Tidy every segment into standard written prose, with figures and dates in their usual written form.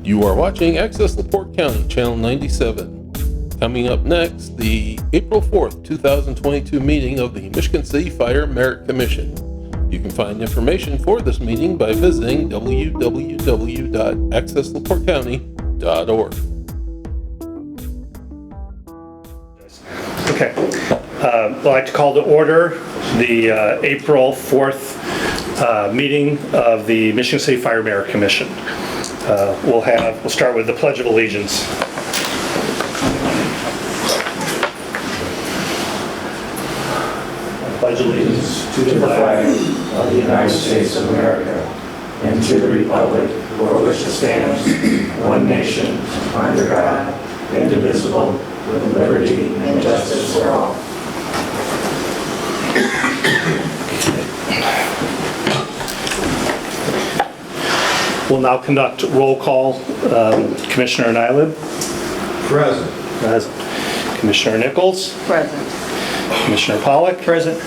You are watching Access LaPorte County, Channel 97. Coming up next, the April 4th, 2022 meeting of the Michigan City Fire Merit Commission. You can find information for this meeting by visiting www.accesslaportecounty.org. Okay. I'd like to call to order the April 4th meeting of the Michigan City Fire Merit Commission. We'll start with the Pledge of Allegiance. I pledge allegiance to the flag of the United States of America and to the republic for which it stands, one nation, under God, indivisible, with liberty and justice for all. We'll now conduct roll call. Commissioner Nyland? Present. Present. Commissioner Nichols? Present. Commissioner Pollack? Present.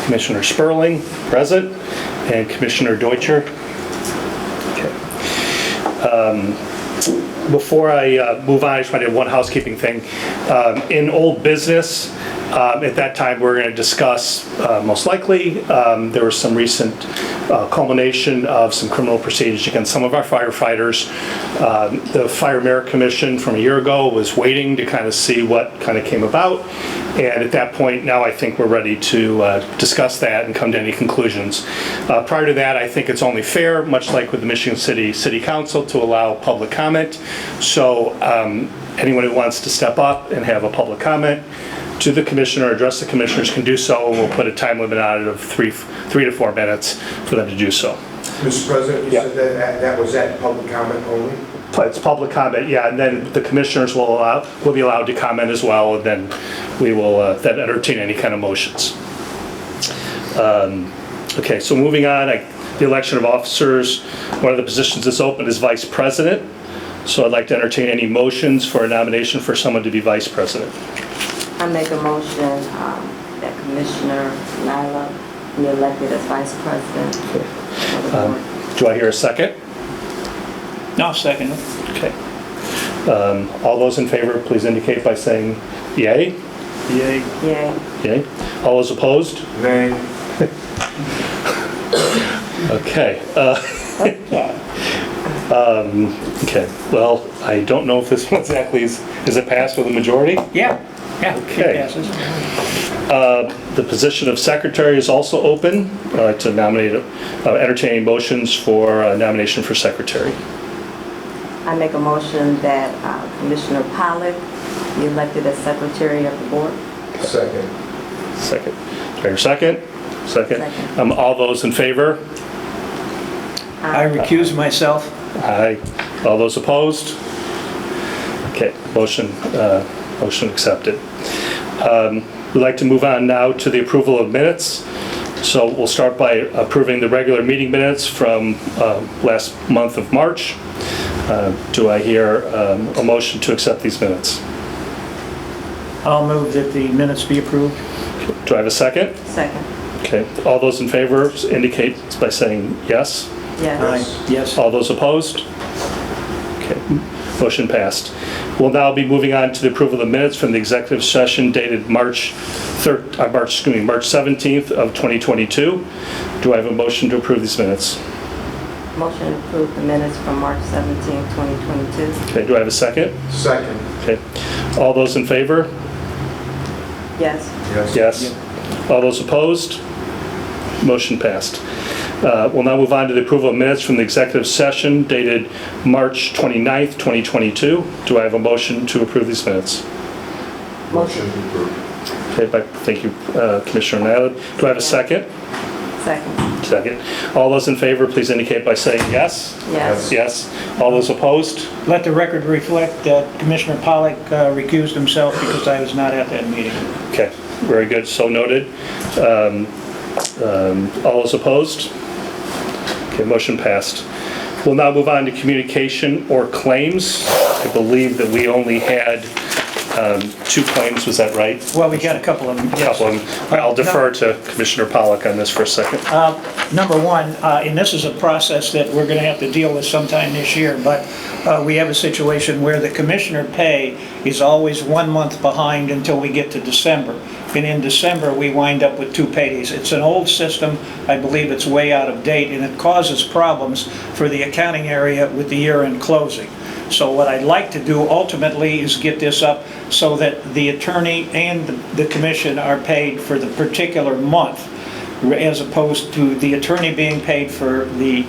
Commissioner Sperling? Present. And Commissioner Deutscher? Okay. Before I move on, I just want to do one housekeeping thing. In old business, at that time, we're going to discuss, most likely, there was some recent culmination of some criminal proceedings against some of our firefighters. The Fire Merit Commission from a year ago was waiting to kind of see what kind of came about. And at that point, now I think we're ready to discuss that and come to any conclusions. Prior to that, I think it's only fair, much like with the Michigan City Council, to allow public comment. So anyone who wants to step up and have a public comment to the commissioner, address the commissioners, can do so, and we'll put a time limit on it of 3 to 4 minutes for them to do so. Mr. President, you said that was at public comment only? It's public comment, yeah, and then the commissioners will be allowed to comment as well, and then we will then entertain any kind of motions. Okay, so moving on, the election of officers, one of the positions that's open is vice president. So I'd like to entertain any motions for a nomination for someone to be vice president. I make a motion that Commissioner Nyla be elected as Vice President. Do I hear a second? No, second. Okay. All those in favor, please indicate by saying yay. Yay. Yay. Yay. All those opposed? Nay. Okay. Okay. Okay. Well, I don't know if this one exactly is it passed with a majority? Yeah. Okay. It passes. The position of secretary is also open to nominate, entertaining motions for nomination for secretary. I make a motion that Commissioner Pollack be elected as Secretary of the Board. Second. Second. Do I hear a second? Second. Second. All those in favor? I recuse myself. Aye. All those opposed? Okay, motion accepted. We'd like to move on now to the approval of minutes. So we'll start by approving the regular meeting minutes from last month of March. Do I hear a motion to accept these minutes? I'll move that the minutes be approved. Do I have a second? Second. Okay, all those in favor indicate by saying yes. Yes. Yes. All those opposed? Okay, motion passed. We'll now be moving on to the approval of the minutes from the executive session dated March 17th of 2022. Do I have a motion to approve these minutes? Motion to approve the minutes from March 17, 2022. Okay, do I have a second? Second. Okay, all those in favor? Yes. Yes. All those opposed? Motion passed. We'll now move on to the approval of minutes from the executive session dated March 29th, 2022. Do I have a motion to approve these minutes? Motion approved. Okay, thank you, Commissioner Nyland. Do I have a second? Second. Second. All those in favor, please indicate by saying yes. Yes. Yes. All those opposed? Let the record reflect that Commissioner Pollack recused himself because I was not at that meeting. Okay, very good. So noted. All those opposed? Okay, motion passed. We'll now move on to communication or claims. I believe that we only had 2 claims, was that right? Well, we got a couple of them. A couple of them. I'll defer to Commissioner Pollock on this for a second. Number one, and this is a process that we're going to have to deal with sometime this year, but we have a situation where the commissioner pay is always 1 month behind until we get to December. And in December, we wind up with 2 paydays. It's an old system. I believe it's way out of date, and it causes problems for the accounting area with the year-end closing. So what I'd like to do ultimately is get this up so that the attorney and the commission are paid for the particular month, as opposed to the attorney being paid for the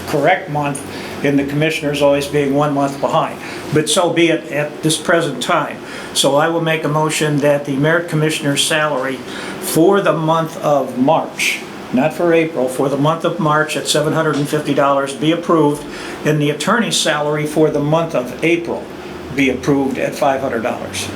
correct month and the commissioners always being 1 month behind. But so be it at this present time. So I will make a motion that the merit commissioner's salary for the month of March, not for April, for the month of March at $750 be approved, and the attorney's salary for the month of April be approved at $500.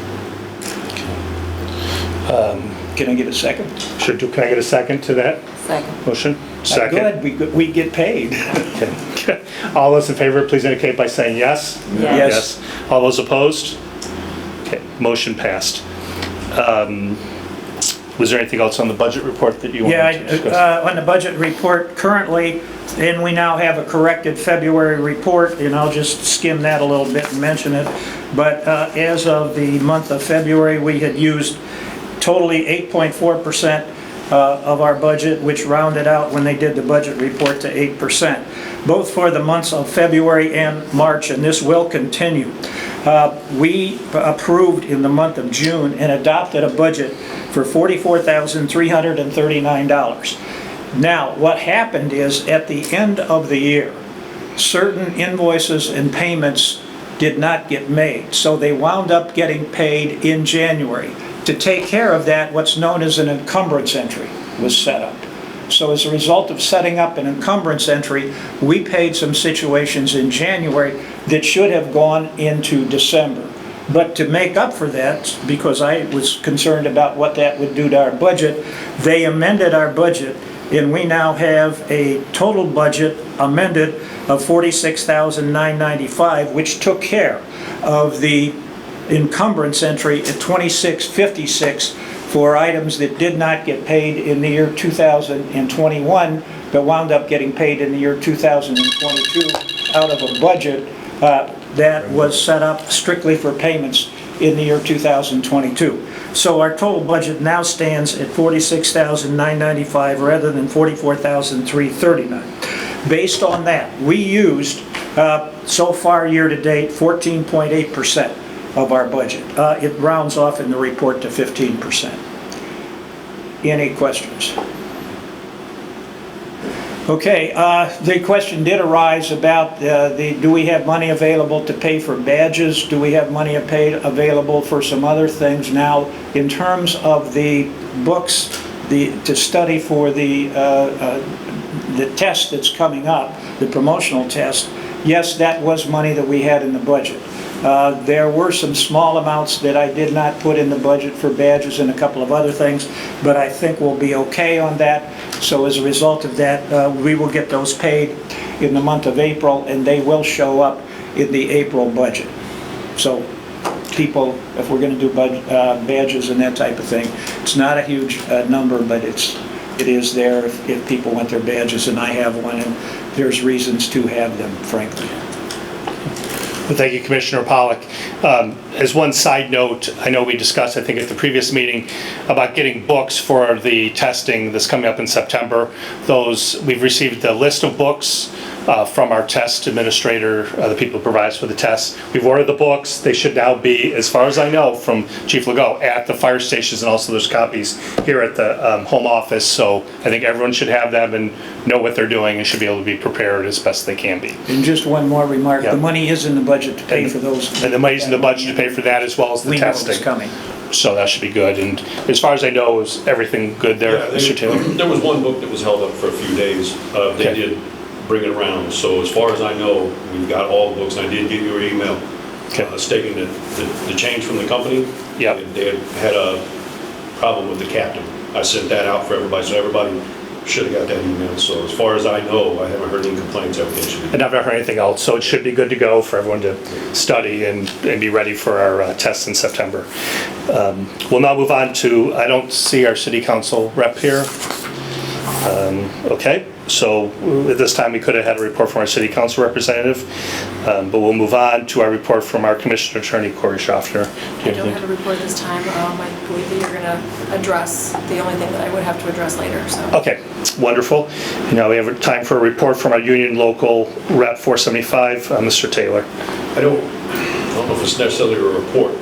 Can I get a second? Can I get a second to that Second. motion? Second. Good, we get paid. Okay. All those in favor, please indicate by saying yes. Yes. All those opposed? Okay, motion passed. Was there anything else on the budget report that you wanted to discuss? On the budget report currently, and we now have a corrected February report, and I'll just skim that a little bit and mention it. But as of the month of February, we had used totally 8.4% of our budget, which rounded out when they did the budget report to 8%, both for the months of February and March, and this will continue. We approved in the month of June and adopted a budget for $44,339. Now, what happened is at the end of the year, certain invoices and payments did not get made, so they wound up getting paid in January. To take care of that, what's known as an encumbrance entry was set up. So as a result of setting up an encumbrance entry, we paid some situations in January that should have gone into December. But to make up for that, because I was concerned about what that would do to our budget, they amended our budget, and we now have a total budget amended of $46,995, which took care of the encumbrance entry at $2656 for items that did not get paid in the year 2021, but wound up getting paid in the year 2022 out of a budget that was set up strictly for payments in the year 2022. So our total budget now stands at $46,995 rather than $44,339. Based on that, we used so far year to date 14.8% of our budget. It rounds off in the report to 15%. Any questions? Okay, the question did arise about do we have money available to pay for badges? Do we have money available for some other things? Now, in terms of the books to study for the test that's coming up, the promotional test, yes, that was money that we had in the budget. There were some small amounts that I did not put in the budget for badges and a couple of other things, but I think we'll be okay on that. So as a result of that, we will get those paid in the month of April, and they will show up in the April budget. So people, if we're going to do badges and that type of thing, it's not a huge number, but it is there if people want their badges, and I have one, and there's reasons to have them, frankly. Well, thank you, Commissioner Pollock. As one side note, I know we discussed, I think at the previous meeting, about getting books for the testing that's coming up in September. We've received a list of books from our test administrator, the people who provide us with the tests. We've ordered the books. They should now be, as far as I know from Chief Legault, at the fire stations, and also there's copies here at the home office. So I think everyone should have them and know what they're doing and should be able to be prepared as best they can be. And just one more remark, Yeah. the money is in the budget to pay for those. And the money's in the budget to pay for that as well as the We know testing. it's coming. So that should be good. And as far as I know, is everything good there, Yeah, Mr. Taylor? there was one book that was held up for a few days. They Okay. did bring it around. So as far as I know, we've got all the books. I did get your email Okay. stating that the change from the company, Yep. they had a problem with the captain. I sent that out for everybody, so everybody should have got that email. So as far as I know, I haven't heard any complaints. Everything should be. And I've not heard anything else, so it should be good to go for everyone to study and be ready for our tests in September. We'll now move on to, I don't see our city council rep here. Okay, so at this time, we could have had a report from our city council representative, but we'll move on to our report from our commissioner attorney, Corey Schaffner. I don't have a report this time. I believe that you're going to address the only thing that I would have to address later, so. Okay, wonderful. Now we have time for a report from our union local rep 475, Mr. Taylor. I don't know if it's necessarily a report.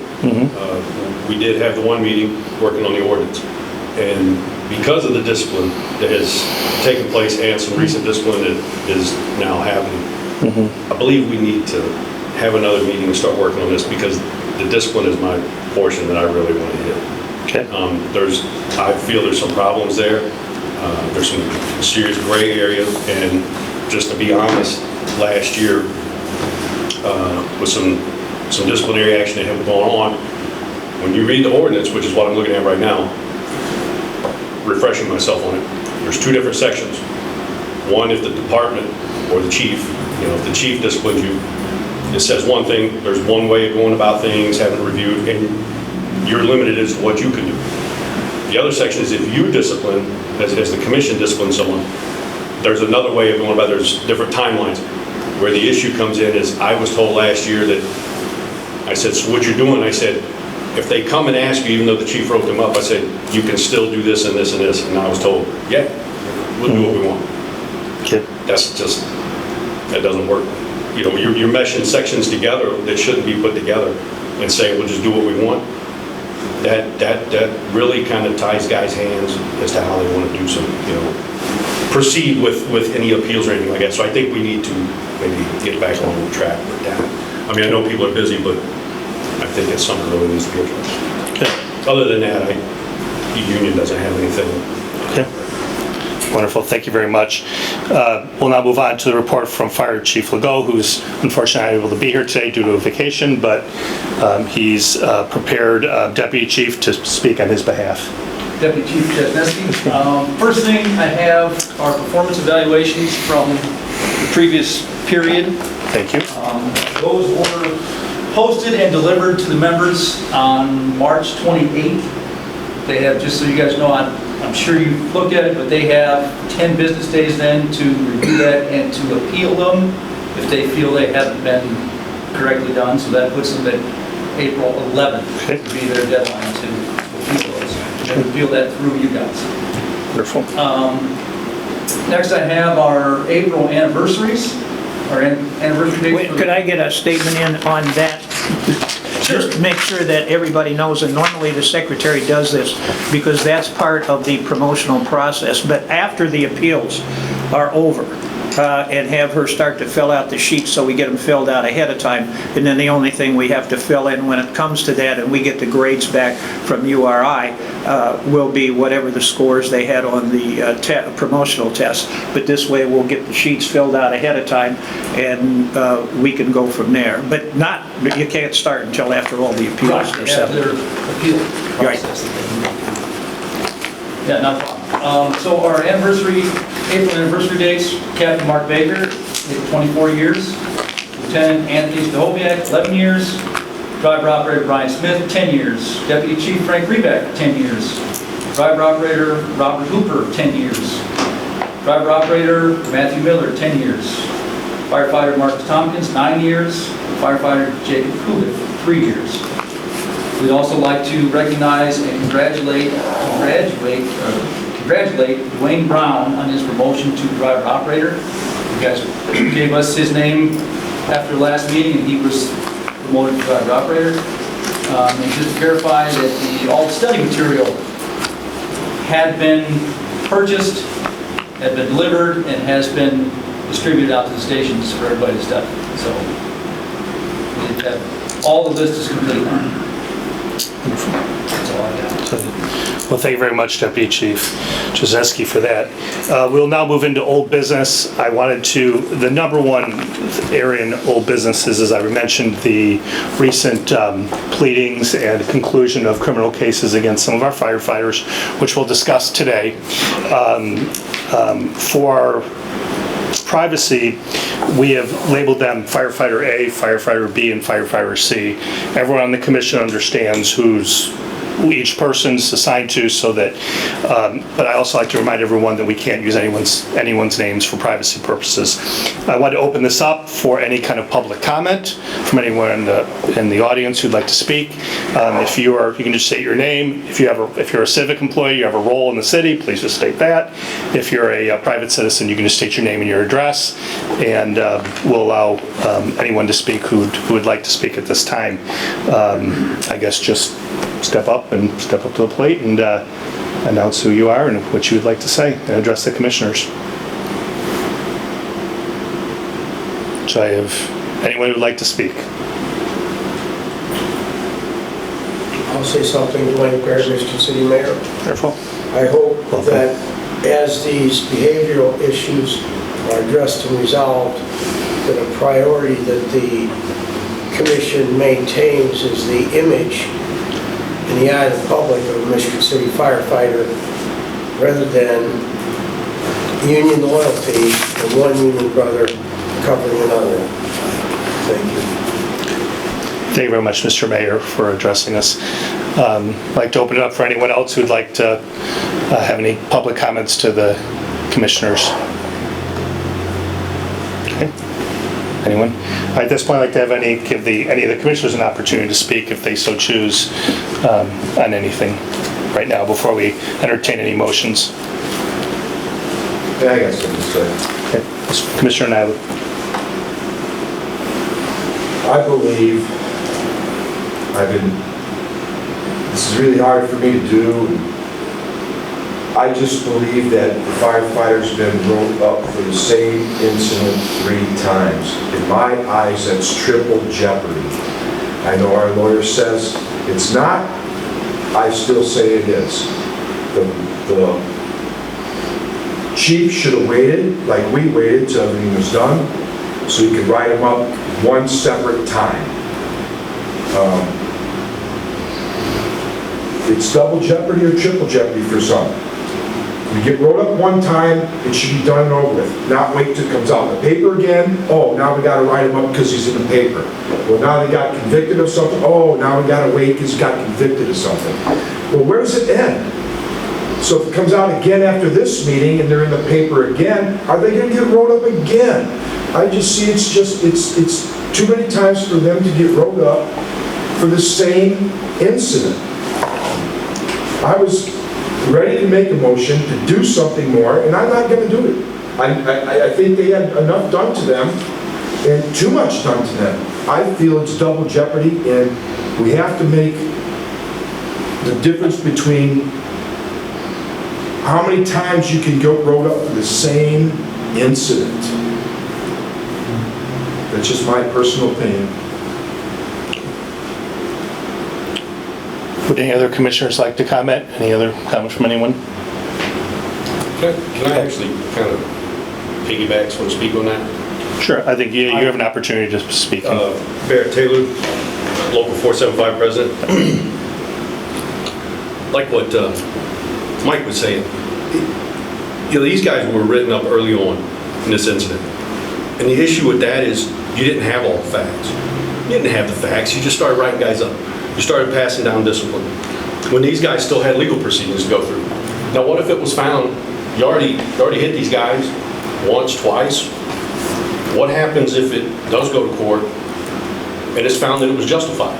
We did have the one meeting working on the ordinance. And because of the discipline that has taken place and some recent discipline that is now happening, I believe we need to have another meeting and start working on this because the discipline is my portion that I really want to hit. Okay. I feel there's some problems there. There's some serious gray areas, and just to be honest, last year with some disciplinary action that had gone on, when you read the ordinance, which is what I'm looking at right now, refreshing myself on it, there's two different sections. One, if the department or the chief, if the chief disciplines you, it says one thing, there's one way of going about things, having it reviewed, and you're limited as to what you can do. The other section is if you discipline, as the commission disciplines someone, there's another way of going about it. There's different timelines. Where the issue comes in is, I was told last year that, I said, so what you're doing, I said, if they come and ask you, even though the chief wrote them up, I said, you can still do this and this and this. And I was told, yeah, we'll do what we want. Okay. That's just, that doesn't work. You're meshing sections together that shouldn't be put together and saying, we'll just do what we want. That really kind of ties guys' hands as to how they want to do some, proceed with any appeals or anything like that. So I think we need to maybe get back on track with that. I mean, I know people are busy, but I think it's something that really needs to be addressed. Okay. Other than that, the union doesn't have anything. Okay. Wonderful, thank you very much. We'll now move on to the report from Fire Chief Legault, who's unfortunately not able to be here today due to a vacation, but he's prepared Deputy Chief to speak on his behalf. Deputy Chief Jesneski. First thing I have are performance evaluations from the previous period. Thank you. Those were posted and delivered to the members on March 28th. They have, just so you guys know, I'm sure you've looked at it, but they have 10 business days then to review that and to appeal them if they feel they haven't been correctly done. So that puts them at April 11th to be their deadline to appeal those. And appeal that through you guys. Wonderful. Next I have our April anniversaries, our anniversary dates. Wait, could I get a statement in on that? Just to make sure that everybody knows, and normally the secretary does this because that's part of the promotional process, but after the appeals are over, and have her start to fill out the sheets so we get them filled out ahead of time, and then the only thing we have to fill in when it comes to that and we get the grades back from URI will be whatever the scores they had on the promotional test. But this way we'll get the sheets filled out ahead of time and we can go from there. But you can't start until after all the appeals are Right, settled. their appeal process. Yeah, not a problem. So our April anniversary dates, Captain Mark Baker, 24 years. Lieutenant Anthony Stahoviak, 11 years. Driver operator Brian Smith, 10 years. Deputy Chief Frank Rebeck, 10 years. Driver operator Robert Hooper, 10 years. Driver operator Matthew Miller, 10 years. Firefighter Marcus Tompkins, 9 years. Firefighter Jacob Kulik, 3 years. We'd also like to recognize and congratulate Dwayne Brown on his promotion to driver operator. You guys gave us his name after last meeting, and he was promoted to driver operator. And just to verify that all the study material had been purchased, had been delivered, and has been distributed out to the stations for everybody to study. So all the list is complete now. That's all I got. Well, thank you very much, Deputy Chief Jazeski, for that. We'll now move into old business. I wanted to, the number one area in old business is, as I mentioned, the recent pleadings and conclusion of criminal cases against some of our firefighters, which we'll discuss today. For privacy, we have labeled them firefighter A, firefighter B, and firefighter C. Everyone on the commission understands who each person's assigned to, so that, but I also like to remind everyone that we can't use anyone's names for privacy purposes. I want to open this up for any kind of public comment from anyone in the audience who'd like to speak. If you can just state your name. If you're a civic employee, you have a role in the city, please just state that. If you're a private citizen, you can just state your name and your address, and we'll allow anyone to speak who would like to speak at this time. I guess just step up to the plate and announce who you are and what you would like to say and address the commissioners. So I have anyone who would like to speak. I'll say something, Dwayne Perry, Michigan City Mayor. Careful. I hope that as these behavioral issues are addressed and resolved, that a priority that the commission maintains is the image in the eye of the public of a Michigan City firefighter, rather than union loyalty and one union brother covering another. Thank you. Thank you very much, Mr. Mayor, for addressing us. I'd like to open it up for anyone else who'd like to have any public comments to the commissioners. Okay. Anyone? At this point, I'd like to have give any of the commissioners an opportunity to speak if they so choose on anything right now before we entertain any motions. Yeah, I got something to say. Okay. Commissioner Nyland. I believe this is really hard for me to do. I just believe that the firefighter's been rolled up for the same incident 3 times. In my eyes, that's triple jeopardy. I know our lawyer says it's not. I still say it is. The chief should have waited, like we waited, till everything was done, so he could write him up one separate time. It's double jeopardy or triple jeopardy for some. You get rolled up one time, it should be done and over with. Not wait till it comes out in the paper again. Oh, now we got to write him up because he's in the paper. Well, now they got convicted of something. Oh, now we got to wait because he got convicted of something. Well, where does it end? So if it comes out again after this meeting and they're in the paper again, are they going to get rolled up again? I just see it's too many times for them to get rolled up for the same incident. I was ready to make a motion to do something more, and I'm not going to do it. I think they had enough done to them, and too much done to them. I feel it's double jeopardy, and we have to make the difference between how many times you can go rolled up for the same incident. That's just my personal opinion. Would any other commissioners like to comment? Any other comments from anyone? Can I actually kind of piggyback, so to speak, on that? Sure. I think you have an opportunity to speak. Barrett Taylor, Local 475 president. Like what Mike was saying, these guys were written up early on in this incident. And the issue with that is you didn't have all the facts. You didn't have the facts, you just started writing guys up. You started passing down discipline when these guys still had legal proceedings to go through. Now, what if it was found you already hit these guys once, twice? What happens if it does go to court and it's found that it was justified?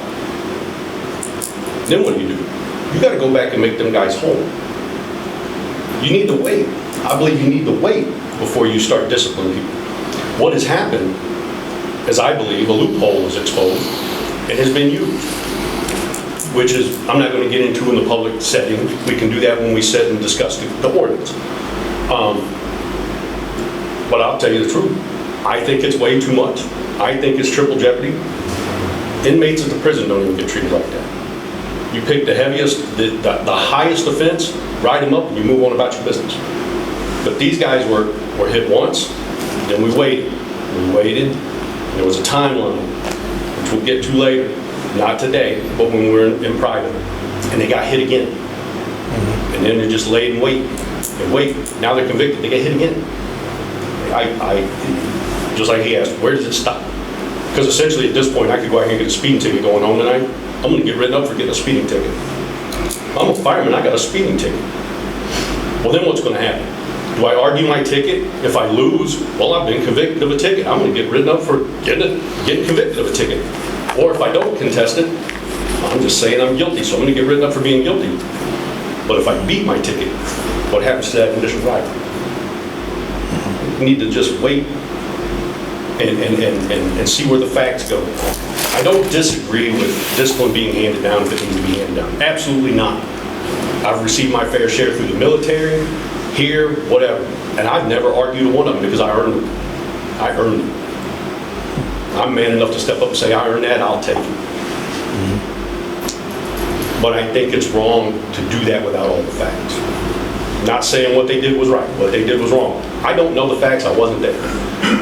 Then what do? You got to go back and make them guys whole. You need to wait. I believe you need to wait before you start disciplining people. What has happened is, I believe, a loophole was exposed and has been used, which is, I'm not going to get into in the public setting. We can do that when we sit and discuss the ordinance. But I'll tell you the truth. I think it's way too much. I think it's triple jeopardy. Inmates at the prison don't even get treated like that. You pick the heaviest, the highest offense, write them up, and you move on about your business. But these guys were hit once, then we waited. We waited, and there was a timeline, which we'll get to later, not today, but when we were in private, and they got hit again. And then they just laid and wait, and wait. Now they're convicted, they get hit again. Just like he asked, where does it stop? Because essentially at this point, I could go out here and get a speeding ticket going home tonight. I'm gonna get written up for getting a speeding ticket. I'm a fireman, I got a speeding ticket. Well, then what's gonna happen? Do I argue my ticket? If I lose, well, I've been convicted of a ticket. I'm gonna get written up for getting convicted of a ticket. Or if I don't contest it, I'm just saying I'm guilty, so I'm gonna get written up for being guilty. But if I beat my ticket, what happens to that initial driver? We need to just wait and see where the facts go. I don't disagree with discipline being handed down if it needs to be handed down. Absolutely not. I've received my fair share through the military, here, whatever. And I've never argued one of them because I earned it. I earned it. I'm man enough to step up and say, I earned that, I'll take it. But I think it's wrong to do that without all the facts. Not saying what they did was right, what they did was wrong. I don't know the facts, I wasn't there.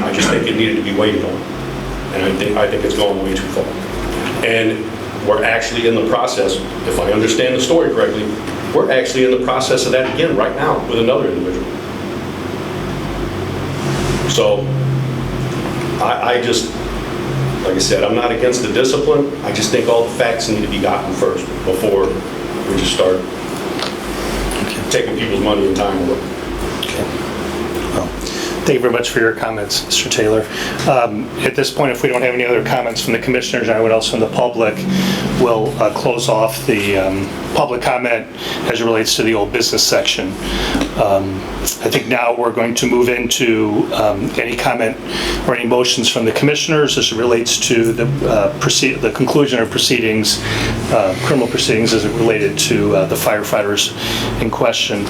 I just think it needed to be waited on. And I think it's gone way too far. And we're actually in the process, if I understand the story correctly, we're actually in the process of that again right now with another individual. So I just, like I said, I'm not against the discipline. I just think all the facts need to be gotten first before we just start taking people's money and time away. Thank you very much for your comments, Mr. Taylor. At this point, if we don't have any other comments from the commissioners or anyone else from the public, we'll close off the public comment as it relates to the old business section. I think now we're going to move into any comment or any motions from the commissioners as it relates to the conclusion of proceedings, criminal proceedings as it related to the firefighters in question.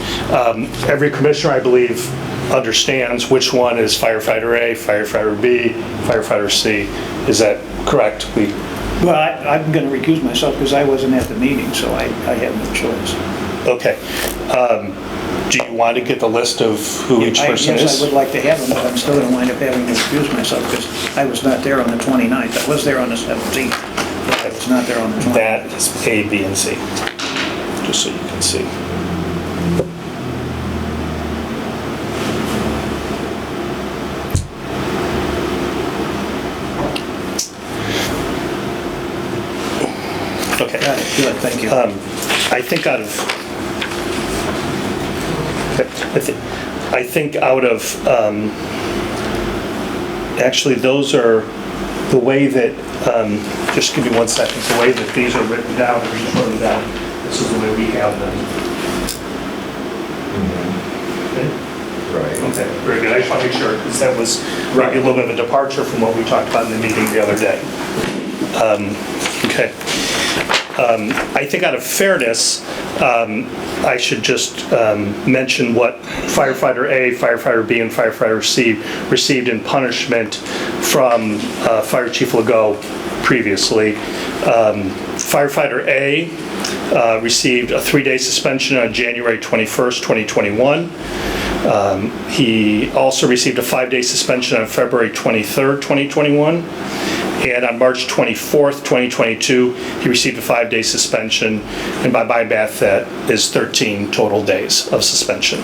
Every commissioner, I believe, understands which one is firefighter A, firefighter B, firefighter C. Is that correct? Well, I'm going to recuse myself because I wasn't at the meeting, so I have no choice. Okay. Do you want to get the list of who each person is? Yes, I would like to have them, but I'm still going to wind up having to recuse myself because I was not there on the 29th. I was there on the 17th, but I was not there on the 29th. That is A, B, and C, just so you can see. Okay. Got it. Good, thank you. I think out of, actually, those are the way that, just give me 1 second, the way that these are written down, this is the way we have them. Right. Okay, very good. I just want to make sure, because that was maybe a little bit of a departure from what we talked about in the meeting the other day. Okay. I think out of fairness, I should just mention what firefighter A, firefighter B, and firefighter C received in punishment from Fire Chief Legault previously. Firefighter A received a 3-day suspension on January 21st, 2021. He also received a 5-day suspension on February 23rd, 2021. And on March 24th, 2022, he received a 5-day suspension. And by my math, that is 13 total days of suspension.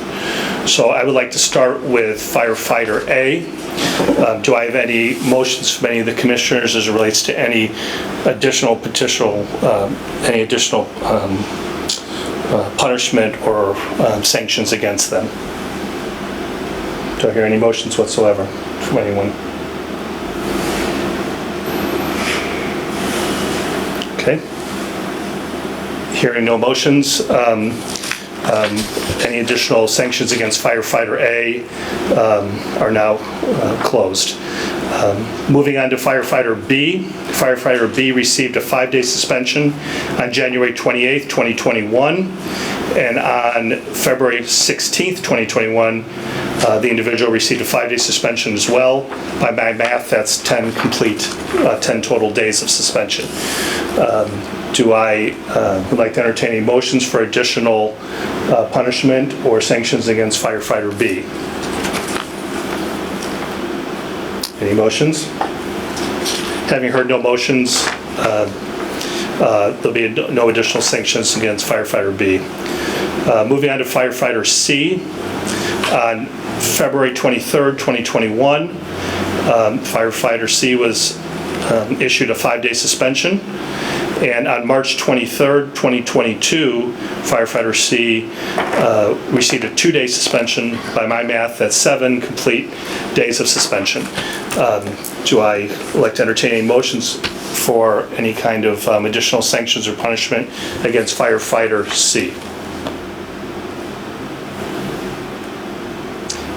So I would like to start with firefighter A. Do I have any motions from any of the commissioners as it relates to any additional punishment or sanctions against them? Do I hear any motions whatsoever from anyone? Okay. Hearing no motions, any additional sanctions against firefighter A are now closed. Moving on to firefighter B. Firefighter B received a 5-day suspension on January 28th, 2021. And on February 16th, 2021, the individual received a 5-day suspension as well. By my math, that's 10 total days of suspension. Do I would like to entertain any motions for additional punishment or sanctions against firefighter B? Any motions? Having heard no motions, there'll be no additional sanctions against firefighter B. Moving on to firefighter C. On February 23rd, 2021, firefighter C was issued a 5-day suspension. And on March 23rd, 2022, firefighter C received a 2-day suspension. By my math, that's 7 complete days of suspension. Do I like to entertain any motions for any kind of additional sanctions or punishment against firefighter C?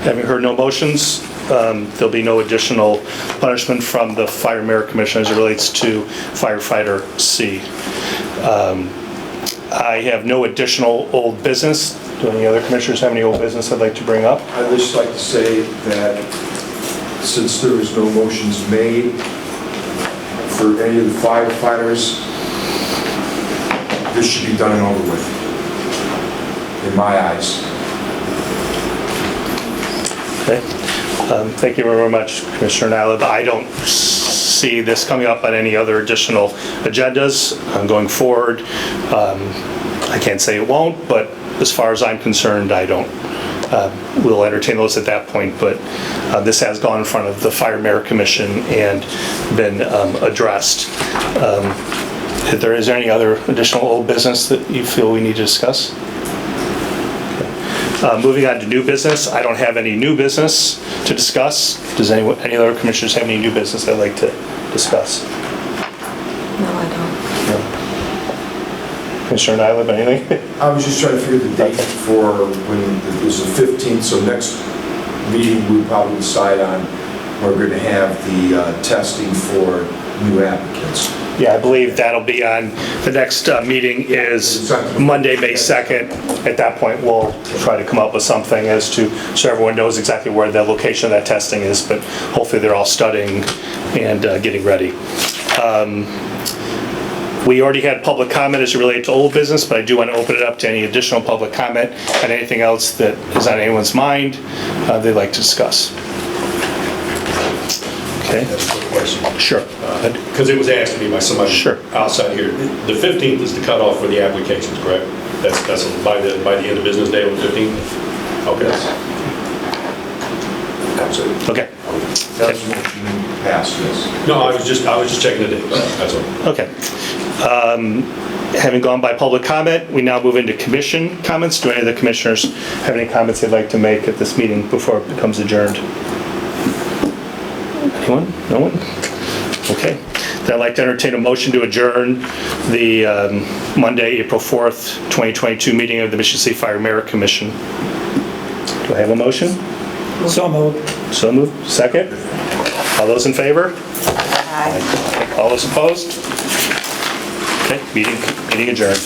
Having heard no motions, there'll be no additional punishment from the Fire Merit Commission as it relates to firefighter C. I have no additional old business. Do any other commissioners have any old business I'd like to bring up? I'd just like to say that since there was no motions made for any of the firefighters, this should be done and over with, in my eyes. Okay. Thank you very much, Commissioner Nyla. I don't see this coming up on any other additional agendas going forward. I can't say it won't, but as far as I'm concerned, I don't. We'll entertain those at that point, but this has gone in front of the Fire Merit Commission and been addressed. Is there any other additional old business that you feel we need to discuss? Moving on to new business, I don't have any new business to discuss. Does any other commissioners have any new business they'd like to discuss? No, I don't. Commissioner Nyla, anything? I was just trying to figure the date for when it was the 15th, so next meeting we'll probably decide on where we're going to have the testing for new applicants. Yeah, I believe that'll be on, the next meeting is Monday, May 2nd. At that point, we'll try to come up with something as to, so everyone knows exactly where the location of that testing is, but hopefully they're all studying and getting ready. We already had public comment as it related to old business, but I do want to open it up to any additional public comment and anything else that is on anyone's mind they'd like to discuss. Okay. That's a quick question. Sure. Because it was asked to me by somebody Sure. outside here. The 15th is the cutoff for the applications, correct? That's by the end of business day on the 15th? Okay. Absolutely. Okay. That's what you passed this. No, I was just checking the date. That's all. Okay. Having gone by public comment, we now move into commission comments. Do any of the commissioners have any comments they'd like to make at this meeting before it becomes adjourned? Anyone? No one? Okay. Then I'd like to entertain a motion to adjourn the Monday, April 4th, 2022 meeting of the Michigan City Fire Merit Commission. Do I have a motion? So moved. So moved. Second? All those in favor? Aye. All those opposed? Okay, meeting adjourned.